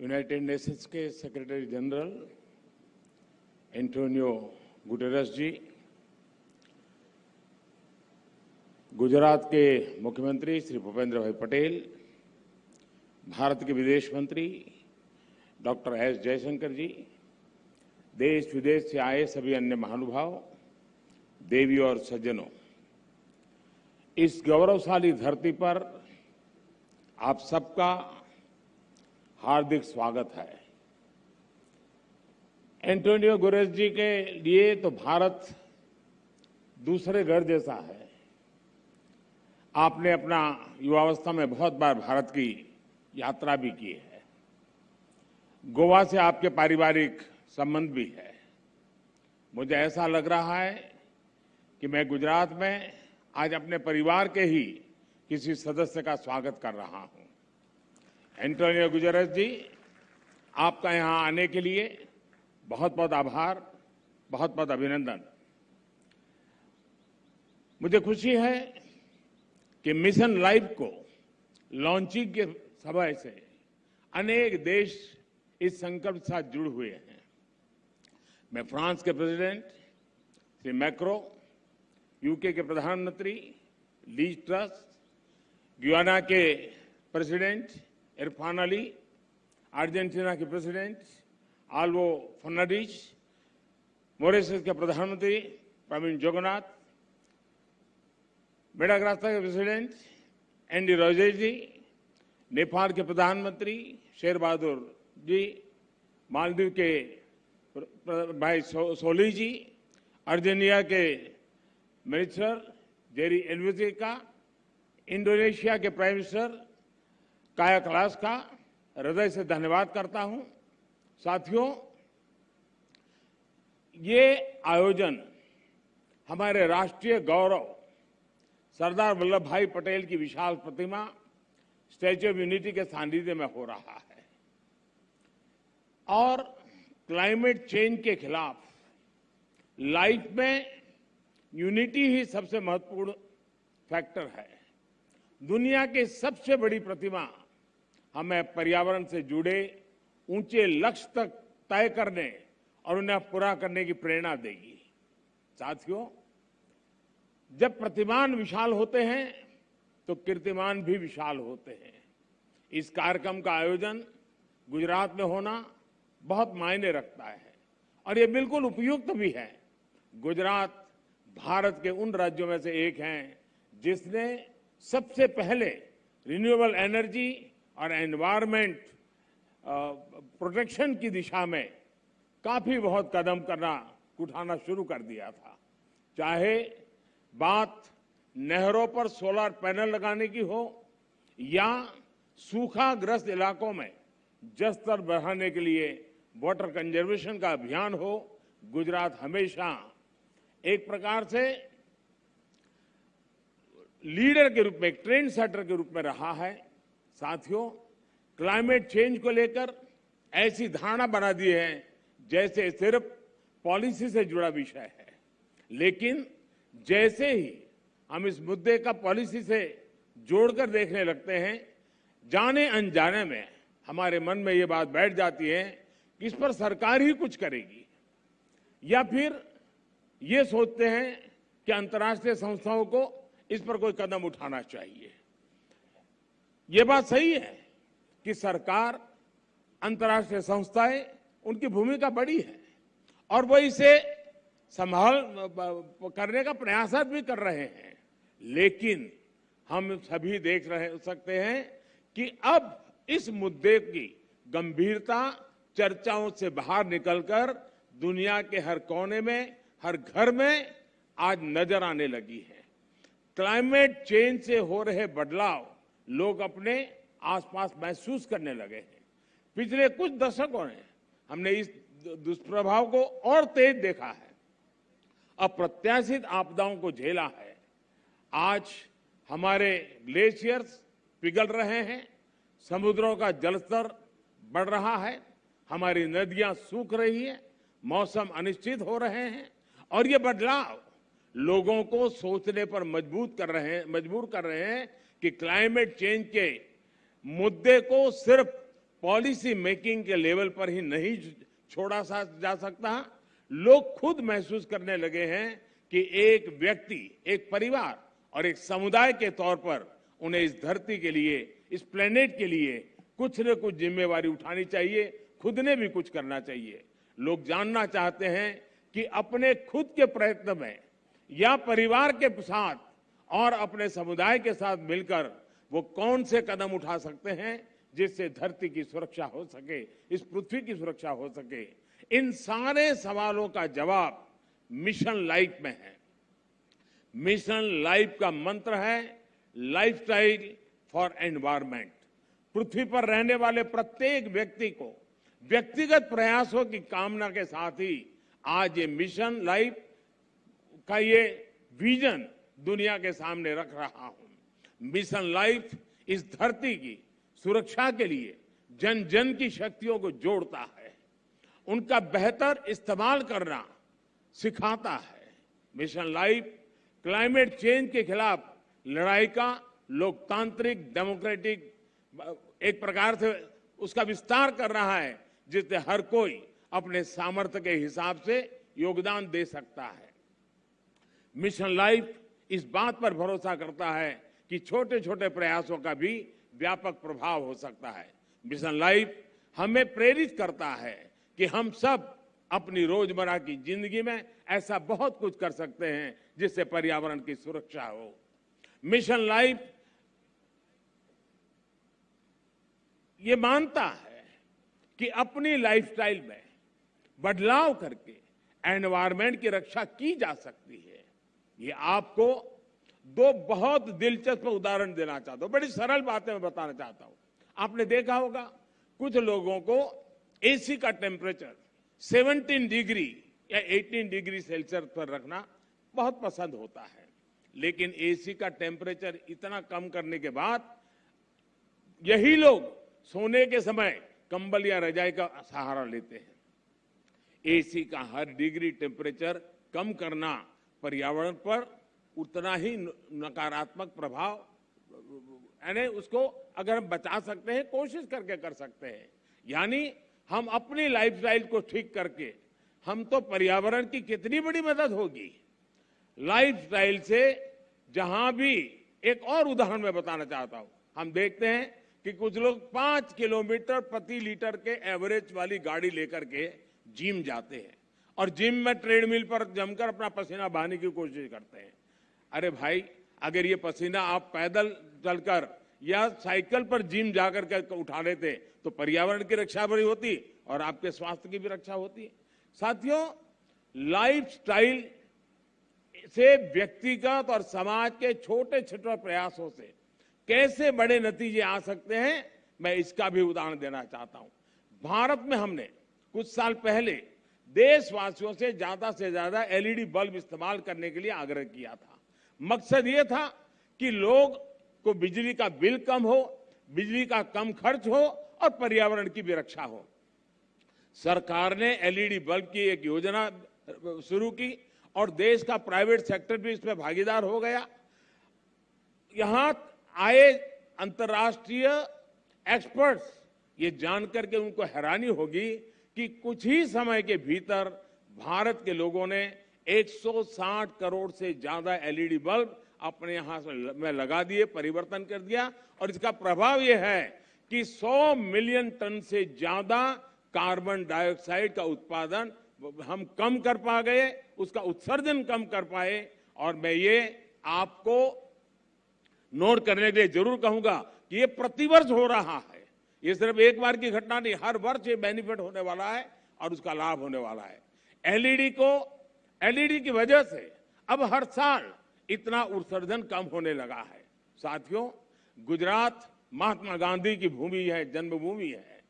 United Nations के secretary general Antonio Guterres जी, गुजरात के मुख्यमंत्री श्री भूपेंद्र भाई पटेल, भारत के विदेश मंत्री डॉक्टर एस जयशंकर जी, देश विदेश से आए सभी अन्य महानुभाव, देवी और सज्जनों, इस गौरवशाली धरती पर आप सबका हार्दिक स्वागत है। एंटोनियो गुटेरेस जी के लिए तो भारत दूसरे घर जैसा है। आपने अपना युवावस्था में बहुत बार भारत की यात्रा भी की है। गोवा से आपके पारिवारिक संबंध भी है। मुझे ऐसा लग रहा है कि मैं गुजरात में आज अपने परिवार के ही किसी सदस्य का स्वागत कर रहा हूं। एंटोनियो गुटेरेस जी, आपका यहां आने के लिए बहुत बहुत आभार, बहुत बहुत अभिनंदन। मुझे खुशी है कि मिशन लाइफ को लॉन्चिंग के समय से अनेक देश इस संकल्प के साथ जुड़े हुए हैं। मैं फ्रांस के प्रेसिडेंट श्री मैक्रो, यूके के प्रधानमंत्री लीज ट्रस, गुयाना के प्रेसिडेंट इरफान अली, अर्जेंटीना के प्रेसिडेंट आल्वो फर्नांडीज, मॉरिशस के प्रधानमंत्री प्रवीण जगन्नाथ, मेडागास्कर के प्रेसिडेंट एंडी रोजे जी, नेपाल के प्रधानमंत्री शेर बहादुर जी, मालदीव के भाई सोली जी, अर्जेंटीना के मिनिस्टर जेरी एल्वेजिका, इंडोनेशिया के प्राइम मिनिस्टर काया कलास का हृदय से धन्यवाद करता हूं। साथियों, ये आयोजन हमारे राष्ट्रीय गौरव सरदार वल्लभ भाई पटेल की विशाल प्रतिमा स्टैच्यू ऑफ यूनिटी के सानिध्य में हो रहा है और क्लाइमेट चेंज के खिलाफ लाइफ में यूनिटी ही सबसे महत्वपूर्ण फैक्टर है। दुनिया की सबसे बड़ी प्रतिमा हमें पर्यावरण से जुड़े ऊंचे लक्ष्य तक तय करने और उन्हें पूरा करने की प्रेरणा देगी। साथियों, जब प्रतिमान विशाल होते हैं तो कीर्तिमान भी विशाल होते हैं। इस कार्यक्रम का आयोजन गुजरात में होना बहुत मायने रखता है और ये बिल्कुल उपयुक्त भी है। गुजरात भारत के उन राज्यों में से एक है जिसने सबसे पहले रिन्यूएबल एनर्जी और एनवायरमेंट प्रोटेक्शन की दिशा में काफी बहुत कदम उठाना शुरू कर दिया था। चाहे बात नहरों पर सोलर पैनल लगाने की हो या सूखाग्रस्त इलाकों में जल स्तर बढ़ाने के लिए वाटर कंजर्वेशन का अभियान हो, गुजरात हमेशा एक प्रकार से लीडर के रूप में, एक ट्रेंड सेटर के रूप में रहा है। साथियों, क्लाइमेट चेंज को लेकर ऐसी धारणा बना दी है जैसे सिर्फ पॉलिसी से जुड़ा विषय है, लेकिन जैसे ही हम इस मुद्दे का पॉलिसी से जोड़कर देखने लगते हैं, जाने अनजाने में हमारे मन में ये बात बैठ जाती है कि इस पर सरकार ही कुछ करेगी, या फिर ये सोचते हैं कि अंतर्राष्ट्रीय संस्थाओं को इस पर कोई कदम उठाना चाहिए। ये बात सही है कि सरकार, अंतर्राष्ट्रीय संस्थाएं, उनकी भूमिका बड़ी है और वो इसे संभाल करने का प्रयास भी कर रहे हैं, लेकिन हम सभी देख सकते हैं कि अब इस मुद्दे की गंभीरता चर्चाओं से बाहर निकलकर दुनिया के हर कोने में, हर घर में आज नजर आने लगी है। क्लाइमेट चेंज से हो रहे बदलाव लोग अपने आसपास महसूस करने लगे हैं। पिछले कुछ दशकों में हमने इस दुष्प्रभाव को और तेज देखा है, अप्रत्याशित आपदाओं को झेला है। आज हमारे ग्लेशियर्स पिघल रहे हैं, समुद्रों का जलस्तर बढ़ रहा है, हमारी नदियां सूख रही है, मौसम अनिश्चित हो रहे हैं और ये बदलाव लोगों को सोचने पर मजबूर कर रहे हैं कि क्लाइमेट चेंज के मुद्दे को सिर्फ पॉलिसी मेकिंग के लेवल पर ही नहीं छोड़ा जा सकता। लोग खुद महसूस करने लगे हैं कि एक व्यक्ति, एक परिवार और एक समुदाय के तौर पर उन्हें इस धरती के लिए, इस प्लेनेट के लिए कुछ न कुछ जिम्मेवारी उठानी चाहिए, खुद ने भी कुछ करना चाहिए। लोग जानना चाहते हैं कि अपने खुद के प्रयत्न में या परिवार के साथ और अपने समुदाय के साथ मिलकर वो कौन से कदम उठा सकते हैं जिससे धरती की सुरक्षा हो सके, इस पृथ्वी की सुरक्षा हो सके। इन सारे सवालों का जवाब मिशन लाइफ में है। मिशन लाइफ का मंत्र है लाइफस्टाइल फॉर एनवायरमेंट। पृथ्वी पर रहने वाले प्रत्येक व्यक्ति को व्यक्तिगत प्रयासों की कामना के साथ ही आज ये मिशन लाइफ का ये विजन दुनिया के सामने रख रहा हूं। मिशन लाइफ इस धरती की सुरक्षा के लिए जन जन की शक्तियों को जोड़ता है, उनका बेहतर इस्तेमाल करना सिखाता है। मिशन लाइफ क्लाइमेट चेंज के खिलाफ लड़ाई का लोकतांत्रिक डेमोक्रेटिक एक प्रकार से उसका विस्तार कर रहा है, जिससे हर कोई अपने सामर्थ्य के हिसाब से योगदान दे सकता है। मिशन लाइफ इस बात पर भरोसा करता है कि छोटे छोटे प्रयासों का भी व्यापक प्रभाव हो सकता है। मिशन लाइफ हमें प्रेरित करता है कि हम सब अपनी रोजमर्रा की जिंदगी में ऐसा बहुत कुछ कर सकते हैं जिससे पर्यावरण की सुरक्षा हो। मिशन लाइफ ये मानता है कि अपनी लाइफस्टाइल में बदलाव करके एनवायरनमेंट की रक्षा की जा सकती है। ये आपको दो बहुत दिलचस्प उदाहरण देना चाहता हूं, बड़ी सरल बातें मैं बताना चाहता हूं। आपने देखा होगा कुछ लोगों को एसी का टेम्परेचर 17 डिग्री या 18 डिग्री सेल्सियस पर रखना बहुत पसंद होता है, लेकिन एसी का टेम्परेचर इतना कम करने के बाद यही लोग सोने के समय कंबल या रजाई का सहारा लेते हैं। एसी का हर डिग्री टेम्परेचर कम करना पर्यावरण पर उतना ही नकारात्मक प्रभाव, यानी उसको अगर हम बचा सकते हैं, कोशिश करके कर सकते हैं। यानी हम अपनी लाइफस्टाइल को ठीक करके हम तो पर्यावरण की कितनी बड़ी मदद होगी। लाइफस्टाइल से जहां भी एक और उदाहरण मैं बताना चाहता हूं, हम देखते हैं कि कुछ लोग 5 किलोमीटर प्रति लीटर के एवरेज वाली गाड़ी लेकर के जिम जाते हैं और जिम में ट्रेडमिल पर जमकर अपना पसीना बहाने की कोशिश करते हैं। अरे भाई, अगर ये पसीना आप पैदल चलकर या साइकिल पर जिम जाकर के उठा लेते तो पर्यावरण की रक्षा भी होती और आपके स्वास्थ्य की भी रक्षा होती। साथियों, लाइफस्टाइल से व्यक्तिगत और समाज के छोटे छोटे प्रयासों से कैसे बड़े नतीजे आ सकते हैं, मैं इसका भी उदाहरण देना चाहता हूं। भारत में हमने कुछ साल पहले देशवासियों से ज्यादा एलईडी बल्ब इस्तेमाल करने के लिए आग्रह किया था। मकसद ये था कि लोग को बिजली का बिल कम हो, बिजली का कम खर्च हो और पर्यावरण की भी रक्षा हो। सरकार ने एलईडी बल्ब की एक योजना शुरू की और देश का प्राइवेट सेक्टर भी इसमें भागीदार हो गया। यहां आए अंतर्राष्ट्रीय एक्सपर्ट्स ये जानकर के उनको हैरानी होगी कि कुछ ही समय के भीतर भारत के लोगों ने 160 करोड़ से ज्यादा एलईडी बल्ब अपने यहां में लगा दिए, परिवर्तन कर दिया। और इसका प्रभाव यह है कि 100 मिलियन टन से ज्यादा कार्बन डाइऑक्साइड का उत्पादन हम कम कर पा गए, उसका उत्सर्जन कम कर पाए। और मैं ये आपको नोट करने के लिए जरूर कहूंगा कि ये प्रतिवर्ष हो रहा है, ये सिर्फ एक बार की घटना नहीं, हर वर्ष ये बेनिफिट होने वाला है और उसका लाभ होने वाला है। एलईडी की वजह से अब हर साल इतना उत्सर्जन कम होने लगा है। साथियों, गुजरात महात्मा गांधी की भूमि है, जन्मभूमि है,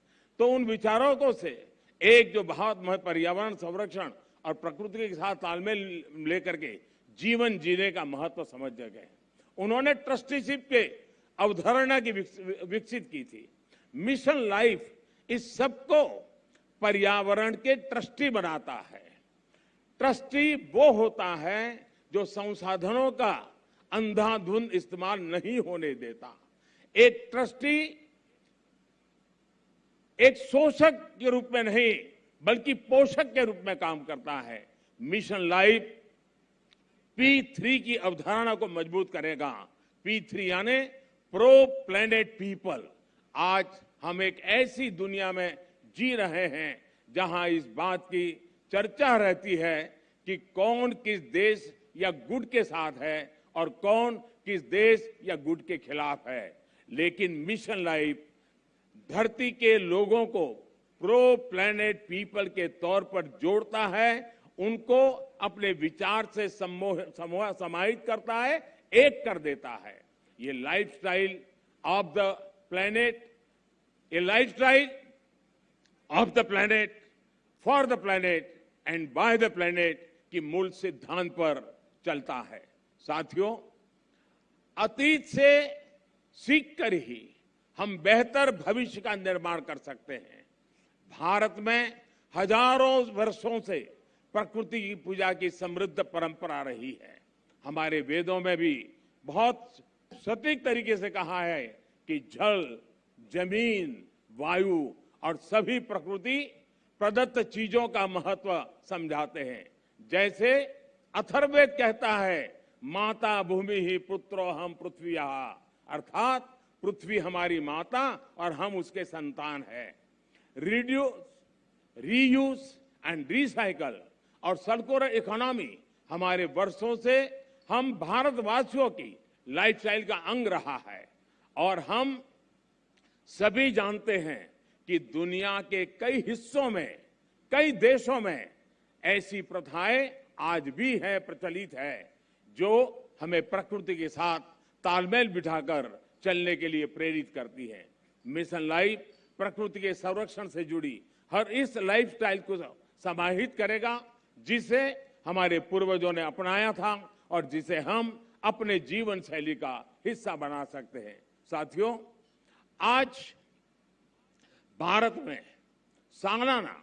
तो उन विचारकों से एक जो बहुत पर्यावरण संरक्षण और प्रकृति के साथ तालमेल लेकर के जीवन जीने का महत्व समझ गए। उन्होंने ट्रस्टीशिप के अवधारणा की विकसित की थी। मिशन लाइफ इस सबको पर्यावरण के ट्रस्टी बनाता है। ट्रस्टी वो होता है जो संसाधनों का अंधाधुंध इस्तेमाल नहीं होने देता। एक ट्रस्टी एक शोषक के रूप में नहीं बल्कि पोषक के रूप में काम करता है। मिशन लाइफ P3 की अवधारणा को मजबूत करेगा। P3 यानी प्रो प्लेनेट पीपल। आज हम एक ऐसी दुनिया में जी रहे हैं जहां इस बात की चर्चा रहती है कि कौन किस देश या गुट के साथ है और कौन किस देश या गुट के खिलाफ है। लेकिन मिशन लाइफ धरती के लोगों को प्रो प्लेनेट पीपल के तौर पर जोड़ता है, उनको अपने विचार से समाहित करता है, एक कर देता है। ये लाइफस्टाइल ऑफ द प्लेनेट, ये lifestyle of the planet, for the planet and by the planet की मूल सिद्धांत पर चलता है। साथियों, अतीत से सीखकर ही हम बेहतर भविष्य का निर्माण कर सकते हैं। भारत में हजारों वर्षों से प्रकृति की पूजा की समृद्ध परंपरा रही है। हमारे वेदों में भी बहुत सटीक तरीके से कहा है कि जल, जमीन, वायु और सभी प्रकृति प्रदत्त चीजों का महत्व समझाते हैं। जैसे अथर्ववेद कहता है, माता भूमि ही पुत्रो हम पृथ्वीया, अर्थात पृथ्वी हमारी माता और हम उसके संतान है। रिड्यूस, रीयूज एंड रिसाइकल और सर्कुलर इकोनॉमी हमारे वर्षों से हम भारतवासियों की लाइफस्टाइल का अंग रहा है। और हम सभी जानते हैं कि दुनिया के कई हिस्सों में, कई देशों में ऐसी प्रथाएं आज भी है, प्रचलित है, जो हमें प्रकृति के साथ तालमेल बिठाकर चलने के लिए प्रेरित करती है। मिशन लाइफ प्रकृति के संरक्षण से जुड़ी हर इस लाइफस्टाइल को समाहित करेगा, जिसे हमारे पूर्वजों ने अपनाया था और जिसे हम अपने जीवन शैली का हिस्सा बना सकते हैं। साथियों, आज भारत में सालाना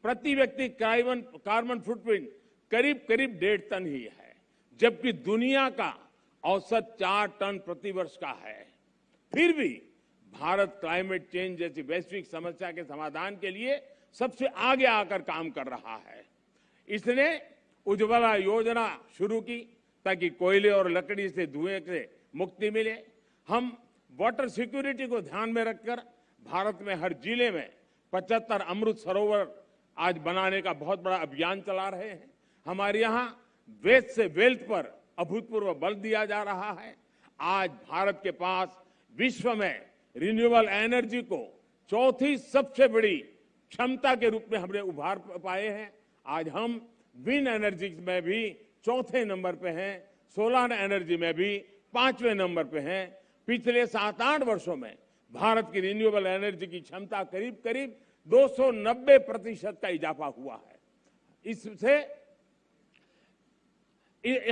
प्रति व्यक्ति कार्बन फुटप्रिंट करीब 1.5 टन ही है, जबकि दुनिया का औसत 4 टन प्रति वर्ष का है। फिर भी भारत क्लाइमेट चेंज जैसी वैश्विक समस्या के समाधान के लिए सबसे आगे आकर काम कर रहा है। इसने उज्ज्वला योजना शुरू की ताकि कोयले और लकड़ी से धुएं से मुक्ति मिले। हम वाटर सिक्योरिटी को ध्यान में रखकर भारत में हर जिले में 75 अमृत सरोवर आज बनाने का बहुत बड़ा अभियान चला रहे हैं। हमारे यहाँ वेस्ट से वेल्थ पर अभूतपूर्व बल दिया जा रहा है। आज भारत के पास विश्व में रिन्यूएबल एनर्जी को चौथी सबसे बड़ी क्षमता के रूप में हमने उभार पाए हैं। आज हम विंड एनर्जी में भी चौथे नंबर पे हैं, सोलर एनर्जी में भी 5वें नंबर पे हैं। पिछले 7-8 वर्षों में भारत की रिन्यूएबल एनर्जी की क्षमता करीब 290% का इजाफा हुआ है। इससे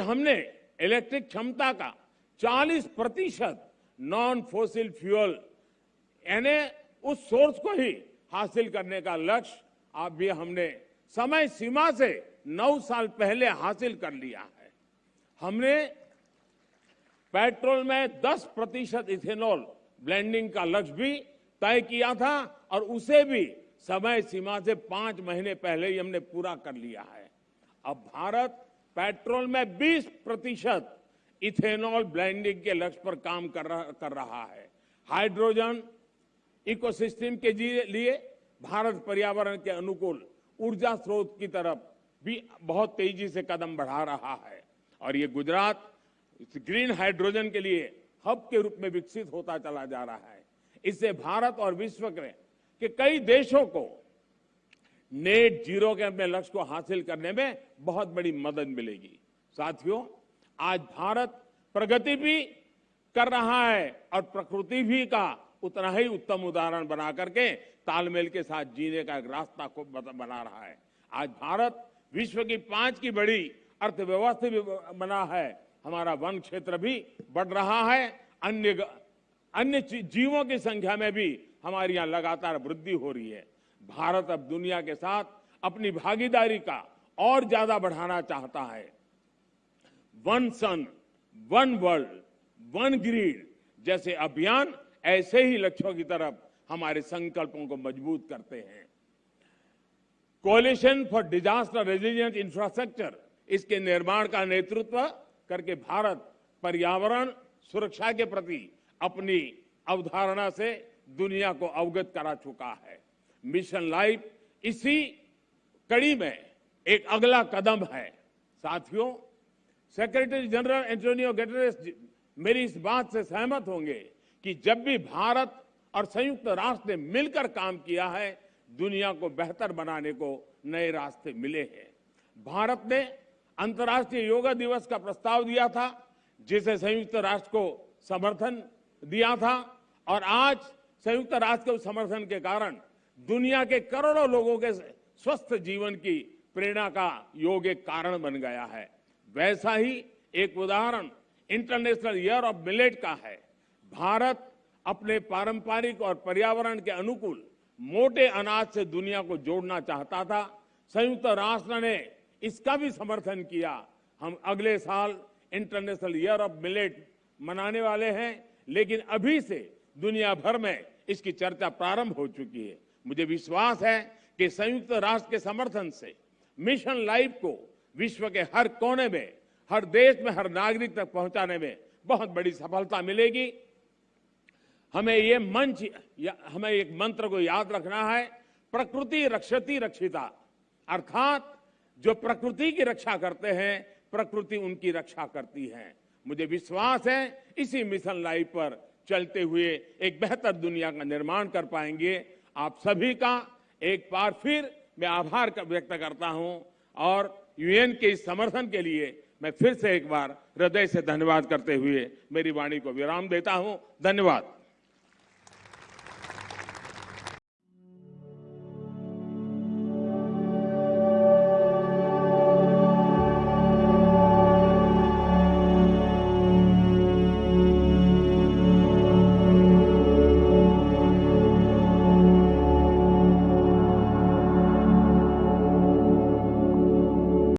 हमने इलेक्ट्रिक क्षमता का 40% नॉन फोसिल फ्यूल यानी उस सोर्स को ही हासिल करने का लक्ष्य अब भी हमने समय सीमा से 9 साल पहले हासिल कर लिया है। हमने पेट्रोल में 10% इथेनॉल ब्लेंडिंग का लक्ष्य भी तय किया था और उसे भी समय सीमा से 5 महीने पहले ही हमने पूरा कर लिया है। अब भारत पेट्रोल में 20% इथेनॉल ब्लेंडिंग के लक्ष्य पर काम कर रहा है। हाइड्रोजन इकोसिस्टम के लिए भारत पर्यावरण के अनुकूल ऊर्जा स्रोत की तरफ भी बहुत तेजी से कदम बढ़ा रहा है और ये गुजरात ग्रीन हाइड्रोजन के लिए हब के रूप में विकसित होता चला जा रहा है। इससे भारत और विश्व के कई देशों को नेट जीरो के अपने लक्ष्य को हासिल करने में बहुत बड़ी मदद मिलेगी। साथियों, आज भारत प्रगति भी कर रहा है और प्रकृति भी का उतना ही उत्तम उदाहरण बना करके तालमेल के साथ जीने का एक रास्ता को बना रहा है। आज भारत विश्व की 5 की बड़ी अर्थव्यवस्था भी बना है। हमारा वन क्षेत्र भी बढ़ रहा है। अन्य जीवों की संख्या में भी हमारी यहाँ लगातार वृद्धि हो रही है। भारत अब दुनिया के साथ अपनी भागीदारी का और ज्यादा बढ़ाना चाहता है। वन सन, वन वर्ल्ड, वन ग्रिड जैसे अभियान ऐसे ही लक्ष्यों की तरफ हमारे संकल्पों को मजबूत करते हैं। Coalition for Disaster Resilient Infrastructure, इसके निर्माण का नेतृत्व करके भारत पर्यावरण सुरक्षा के प्रति अपनी अवधारणा से दुनिया को अवगत करा चुका है। मिशन लाइफ इसी कड़ी में एक अगला कदम है। साथियों, सेक्रेटरी जनरल एंटोनियो गुटेरेस मेरी इस बात से सहमत होंगे कि जब भी भारत और संयुक्त राष्ट्र ने मिलकर काम किया है, दुनिया को बेहतर बनाने को नए रास्ते मिले हैं। भारत ने अंतर्राष्ट्रीय योगा दिवस का प्रस्ताव दिया था, जिसे संयुक्त राष्ट्र को समर्थन दिया था, और आज संयुक्त राष्ट्र के समर्थन के कारण दुनिया के करोड़ों लोगों के स्वस्थ जीवन की प्रेरणा का योग एक कारण बन गया है। वैसा ही एक उदाहरण इंटरनेशनल ईयर ऑफ मिलेट का है। भारत अपने पारंपरिक और पर्यावरण के अनुकूल मोटे अनाज से दुनिया को जोड़ना चाहता था। संयुक्त राष्ट्र ने इसका भी समर्थन किया। हम अगले साल इंटरनेशनल ईयर ऑफ मिलेट मनाने वाले हैं, लेकिन अभी से दुनिया भर में इसकी चर्चा प्रारंभ हो चुकी है। मुझे विश्वास है कि संयुक्त राष्ट्र के समर्थन से मिशन लाइफ को विश्व के हर कोने में, हर देश में, हर नागरिक तक पहुंचाने में बहुत बड़ी सफलता मिलेगी। हमें एक मंत्र को याद रखना है, प्रकृति रक्षति रक्षिता, अर्थात जो प्रकृति की रक्षा करते हैं, प्रकृति उनकी रक्षा करती है। मुझे विश्वास है इसी मिशन लाइफ पर चलते हुए एक बेहतर दुनिया का निर्माण कर पाएंगे। आप सभी का एक बार फिर मैं आभार व्यक्त करता हूं, और यूएन के इस समर्थन के लिए मैं फिर से एक बार हृदय से धन्यवाद करते हुए मेरी वाणी को विराम देता हूं। धन्यवाद।